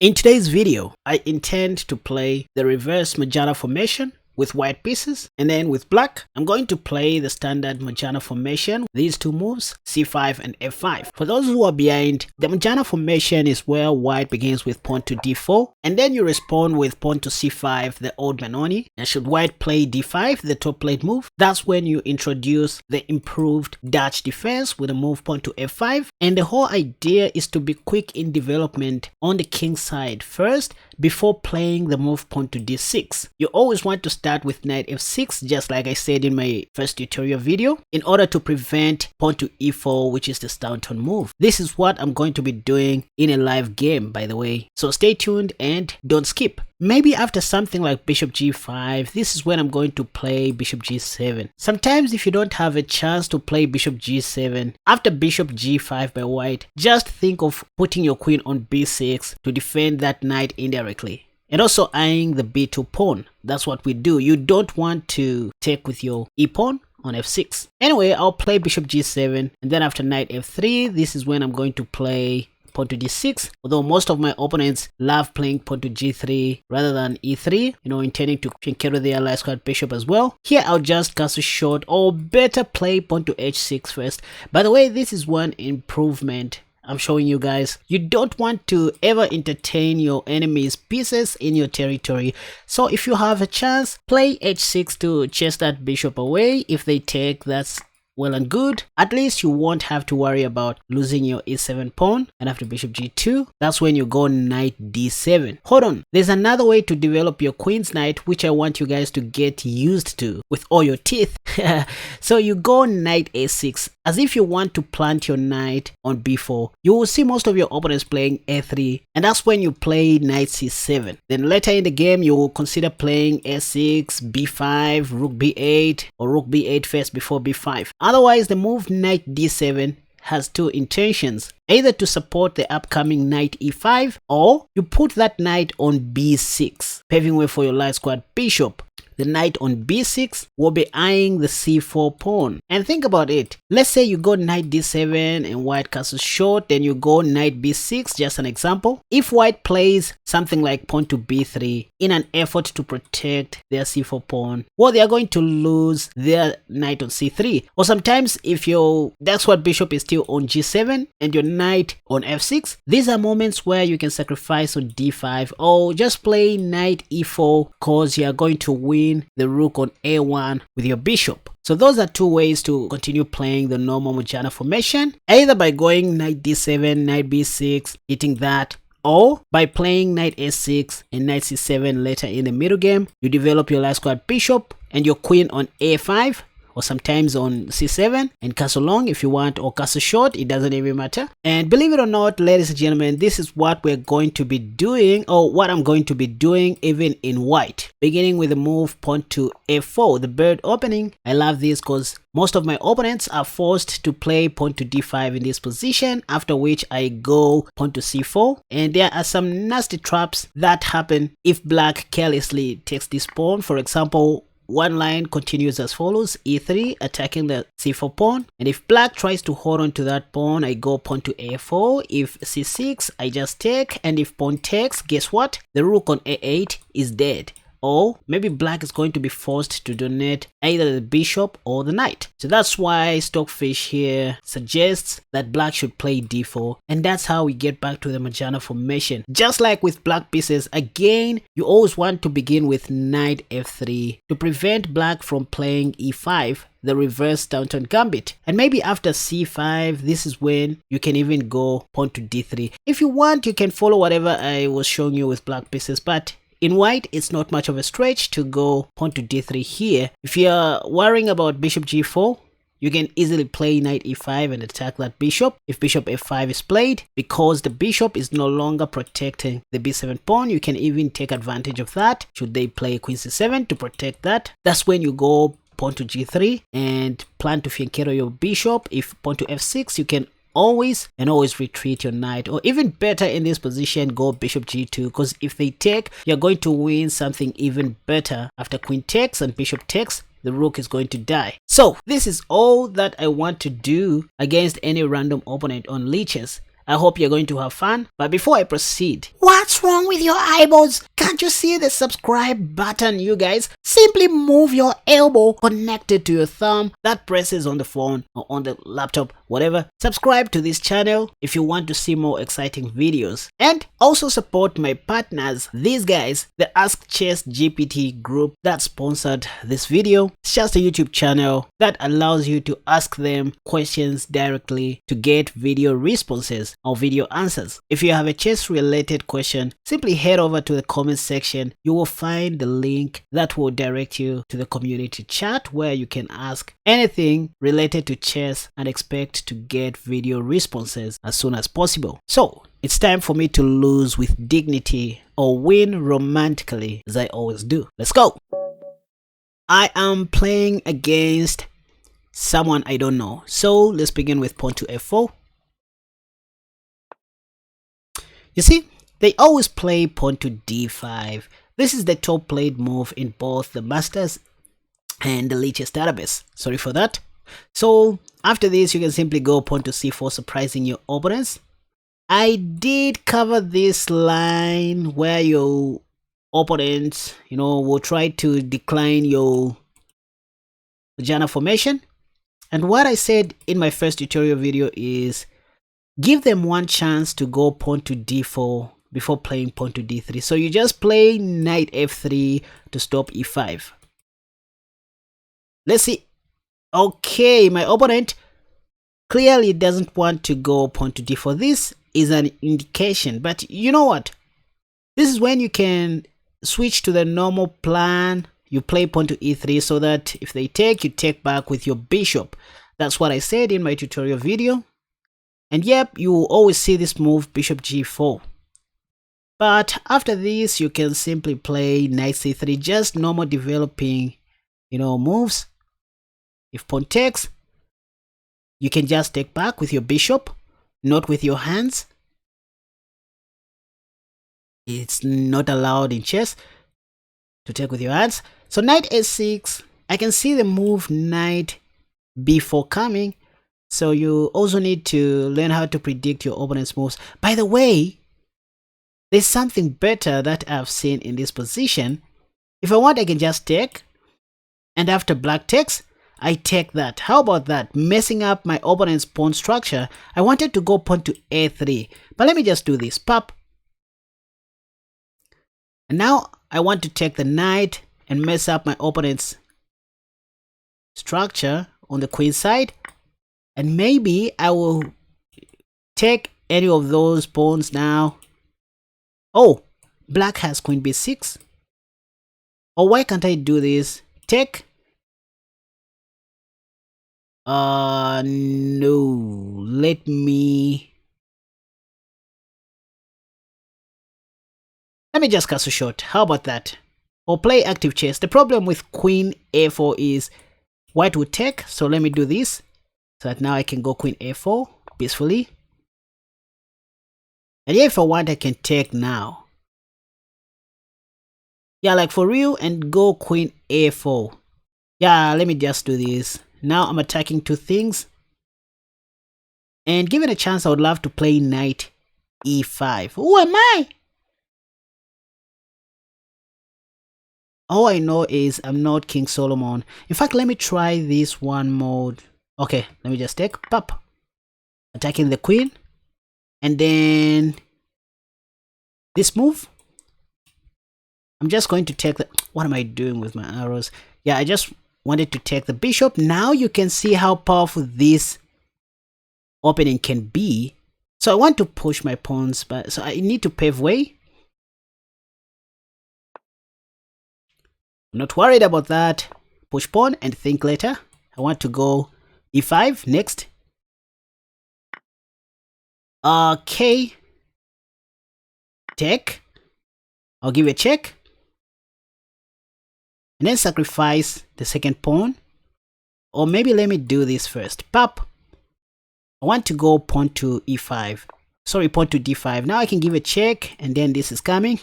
In today's video, I intend to play the reverse Mujannah formation with white pieces, and then with black, I'm going to play the standard Mujannah formation. These two moves, c5 and f5. For those who are behind, the Mujannah formation is where white begins with pawn to d4, and then you respond with pawn to c5, the old Manoeuvring. And should white play d5, the top plate move, that's when you introduce the improved Dutch defense with a move pawn to f5. And the whole idea is to be quick in development on the king side first, before playing the move pawn to d6. You always want to start with knight f6, just like I said in my first tutorial video, in order to prevent pawn to e4, which is the downturn move. This is what I'm going to be doing in a live game, by the way. So stay tuned and don't skip. Maybe after something like bishop g5, this is when I'm going to play bishop g7. Sometimes if you don't have a chance to play bishop g7, after bishop g5 by white, just think of putting your queen on b6 to defend that knight indirectly. And also eyeing the b2 pawn. That's what we do. You don't want to take with your e pawn on f6. Anyway, I'll play bishop g7, and then after knight f3, this is when I'm going to play pawn to d6, although most of my opponents love playing pawn to g3 rather than e3, intending to carry their light squared bishop as well. Here I'll just castle short, or better play pawn to h6 first. By the way, this is one improvement I'm showing you guys. You don't want to ever entertain your enemy's pieces in your territory. So if you have a chance, play h6 to chase that bishop away. If they take, that's well and good. At least you won't have to worry about losing your e7 pawn. And after bishop g2, that's when you go knight d7. Hold on, there's another way to develop your queen's knight, which I want you guys to get used to with all your teeth. So you go knight a6, as if you want to plant your knight on b4. You will see most of your opponents playing a3, and that's when you play knight c7. Then later in the game, you will consider playing a6, b5, rook b8, or rook b8 first before b5. Otherwise, the move knight d7 has two intentions, either to support the upcoming knight e5, or you put that knight on b6, paving way for your light squared bishop. The knight on b6 will be eyeing the c4 pawn. And think about it. Let's say you go knight d7 and white castles short, then you go knight b6, just an example. If white plays something like pawn to b3 in an effort to protect their c4 pawn, well, they are going to lose their knight on c3. Or sometimes if your that's what bishop is still on g7 and your knight on f6, these are moments where you can sacrifice on d5, or just play knight e4, because you are going to win the rook on a1 with your bishop. So those are two ways to continue playing the normal Mujannah formation, either by going knight d7, knight b6, hitting that, or by playing knight a6 and knight c7 later in the middle game. You develop your light squared bishop and your queen on a5, or sometimes on c7, and castle long if you want, or castle short, it doesn't even matter. And believe it or not, ladies and gentlemen, this is what we're going to be doing, or what I'm going to be doing even in white, beginning with the move pawn to f4, the bird opening. I love this because most of my opponents are forced to play pawn to d5 in this position, after which I go pawn to c4, and there are some nasty traps that happen if black carelessly takes this pawn. For example, one line continues as follows: e3, attacking the c4 pawn, and if black tries to hold on to that pawn, I go pawn to a4. If c6, I just take, and if pawn takes, guess what? The rook on a8 is dead. Or maybe black is going to be forced to donate either the bishop or the knight. So that's why Stockfish here suggests that black should play d4, and that's how we get back to the Mujannah formation. Just like with black pieces, again, you always want to begin with knight f3 to prevent black from playing e5, the reverse downturn gambit. And maybe after c5, this is when you can even go pawn to d3. If you want, you can follow whatever I was showing you with black pieces, but in white, it's not much of a stretch to go pawn to d3 here. If you're worrying about bishop g4, you can easily play knight e5 and attack that bishop if bishop f5 is played. Because the bishop is no longer protecting the b7 pawn, you can even take advantage of that. Should they play queen c7 to protect that, that's when you go pawn to g3 and plan to fianchetto your bishop. If pawn to f6, you can always retreat your knight, or even better in this position, go bishop g2, because if they take, you're going to win something even better. After queen takes and bishop takes, the rook is going to die. So this is all that I want to do against any random opponent on Chess. I hope you're going to have fun. But before I proceed, what's wrong with your eyeballs? Can't you see the subscribe button, you guys? Simply move your elbow connected to your thumb that presses on the phone or on the laptop, whatever. Subscribe to this channel if you want to see more exciting videos. And also support my partners, these guys, the Ask Chess GPT group that sponsored this video. It's just a YouTube channel that allows you to ask them questions directly to get video responses or video answers. If you have a chess related question, simply head over to the comment section. You will find the link that will direct you to the community chat where you can ask anything related to chess and expect to get video responses as soon as possible. So it's time for me to lose with dignity or win romantically, as I always do. Let's go. I am playing against someone I don't know. So let's begin with pawn to f4. You see, they always play pawn to d5. This is the top played move in both the Masters and the Lichess database. Sorry for that. So after this, you can simply go pawn to c4, surprising your opponents. I did cover this line where your opponents, will try to decline your Mujannah formation. And what I said in my first tutorial video is give them one chance to go pawn to d4 before playing pawn to d3. So you just play knight f3 to stop e5. Let's see. Okay, my opponent clearly doesn't want to go pawn to d4. This is an indication, but you know what? This is when you can switch to the normal plan. You play pawn to e3 so that if they take, you take back with your bishop. That's what I said in my tutorial video. And yep, you will always see this move, bishop g4. But after this, you can simply play knight c3, just normal developing, moves. If pawn takes, you can just take back with your bishop, not with your hands. It's not allowed in chess to take with your hands. So knight a6, I can see the move knight b4 coming. So you also need to learn how to predict your opponent's moves. By the way, there's something better that I've seen in this position. If I want, I can just take. And after black takes, I take that. How about that? Messing up my opponent's pawn structure. I wanted to go pawn to a3. But let me just do this. Pop. And now I want to take the knight and mess up my opponent's structure on the queen side. And maybe I will take any of those pawns now. Oh, black has queen b6. Or why can't I do this? Take. No. Let me just cast a shot. How about that? Or play active chess. The problem with queen a4 is white would take. So let me do this. So that now I can go queen a4 peacefully. And yeah, if I want, I can take now. Yeah, like for real, and go queen a4. Yeah, let me just do this. Now I'm attacking two things. And given a chance, I would love to play knight e5. Who am I? All I know is I'm not King Solomon. In fact, let me try this one mode. Okay, let me just take pop. Attacking the queen. And then this move. I'm just going to take the... What am I doing with my arrows? Yeah, I just wanted to take the bishop. Now you can see how powerful this opening can be. So I want to push my pawns, but so I need to pave way. I'm not worried about that. Push pawn and think later. I want to go e5 next. Okay. Take. I'll give a check. And then sacrifice the second pawn. Or maybe let me do this first. Pop. I want to go pawn to e5. Sorry, pawn to d5. Now I can give a check, and then this is coming.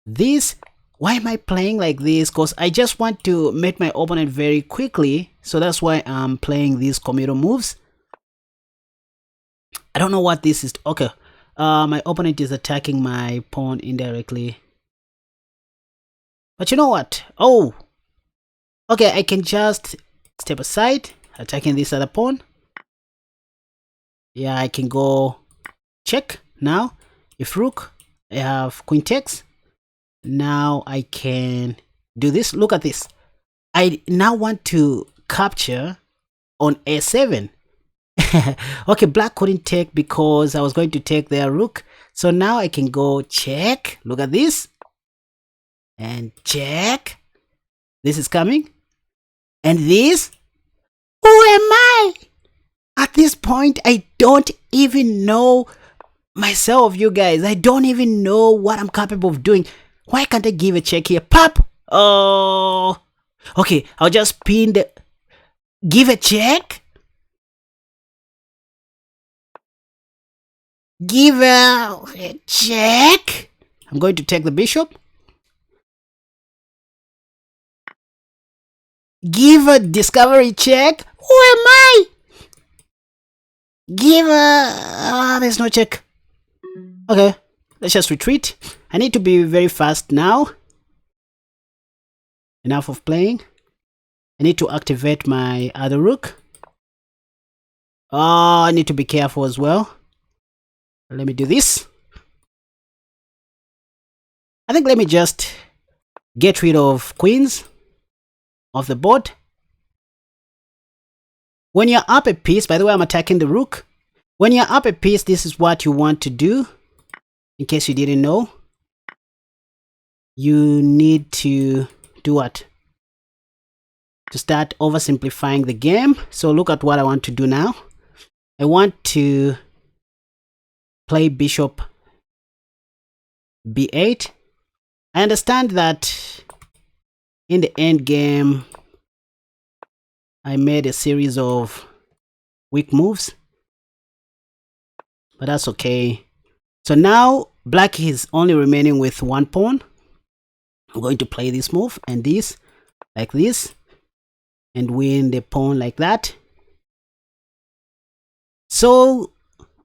This, why am I playing like this? Because I just want to meet my opponent very quickly. So that's why I'm playing these commuter moves. I don't know what this is. Okay. My opponent is attacking my pawn indirectly. But you know what? Oh, okay, I can just step aside, attacking this other pawn. Yeah, I can go check now. If rook, I have queen takes. Now I can do this. Look at this. I now want to capture on a7. Okay, black couldn't take because I was going to take their rook. So now I can go check. Look at this. And check. This is coming. And this. Who am I? At this point, I don't even know myself, you guys. I don't even know what I'm capable of doing. Why can't I give a check here? Pop! Oh. Okay, I'll just pin the... Give a check? Give a check? I'm going to take the bishop. Give a discovery check? Who am I? Give a... there's no check. Okay, let's just retreat. I need to be very fast now. Enough of playing. I need to activate my other rook. Oh, I need to be careful as well. Let me do this. I think let me just get rid of queens off the board. When you're up a piece, by the way, I'm attacking the rook. When you're up a piece, this is what you want to do. In case you didn't know, you need to do what? To start oversimplifying the game. So look at what I want to do now. I want to play bishop b8. I understand that in the end game, I made a series of weak moves, but that's okay. So now black is only remaining with one pawn. I'm going to play this move and this, like this, and win the pawn like that. So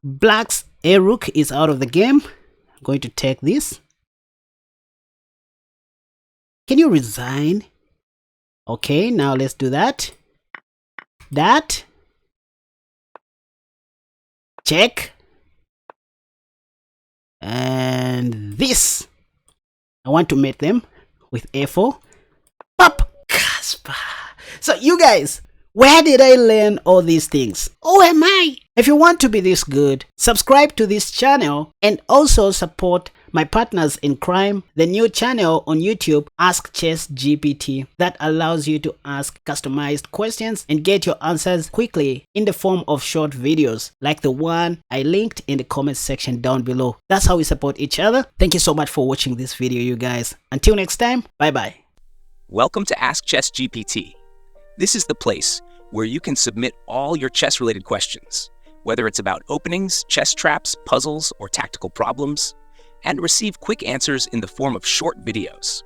black's a rook is out of the game. I'm going to take this. Can you resign? Okay, now let's do that. That. Check. And this. I want to mate them with a4. Pop! Casper. So you guys, where did I learn all these things? Who am I? If you want to be this good, subscribe to this channel and also support my partners in crime, the new channel on YouTube, Ask Chess GPT, that allows you to ask customized questions and get your answers quickly in the form of short videos like the one I linked in the comment section down below. That's how we support each other. Thank you so much for watching this video, you guys. Until next time, bye-bye. Welcome to Ask Chess GPT. This is the place where you can submit all your chess-related questions, whether it's about openings, chess traps, puzzles, or tactical problems, and receive quick answers in the form of short videos.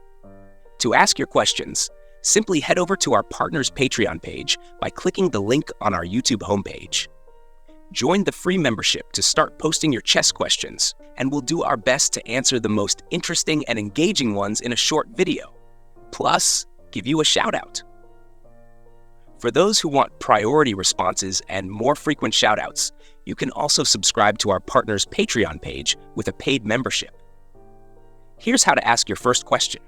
To ask your questions, simply head over to our partner's Patreon page by clicking the link on our YouTube homepage. Join the free membership to start posting your chess questions, and we'll do our best to answer the most interesting and engaging ones in a short video, plus give you a shout-out. For those who want priority responses and more frequent shoutouts, you can also subscribe to our partner's Patreon page with a paid membership. Here's how to ask your first question.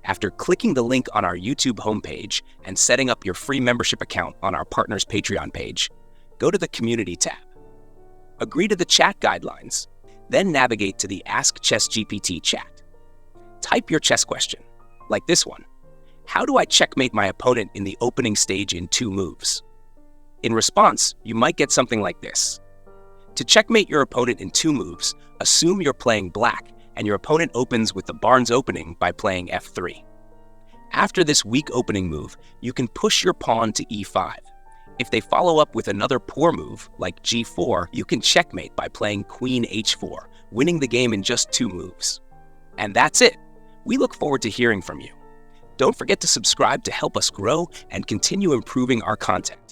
After clicking the link on our YouTube homepage and setting up your free membership account on our partner's Patreon page, go to the Community tab. Agree to the chat guidelines, then navigate to the Ask Chess GPT chat. Type your chess question, like this one. How do I checkmate my opponent in the opening stage in 2 moves? In response, you might get something like this. To checkmate your opponent in 2 moves, assume you're playing black and your opponent opens with the Barnes opening by playing f3. After this weak opening move, you can push your pawn to e5. If they follow up with another poor move, like g4, you can checkmate by playing queen h4, winning the game in just 2 moves. And that's it. We look forward to hearing from you. Don't forget to subscribe to help us grow and continue improving our content.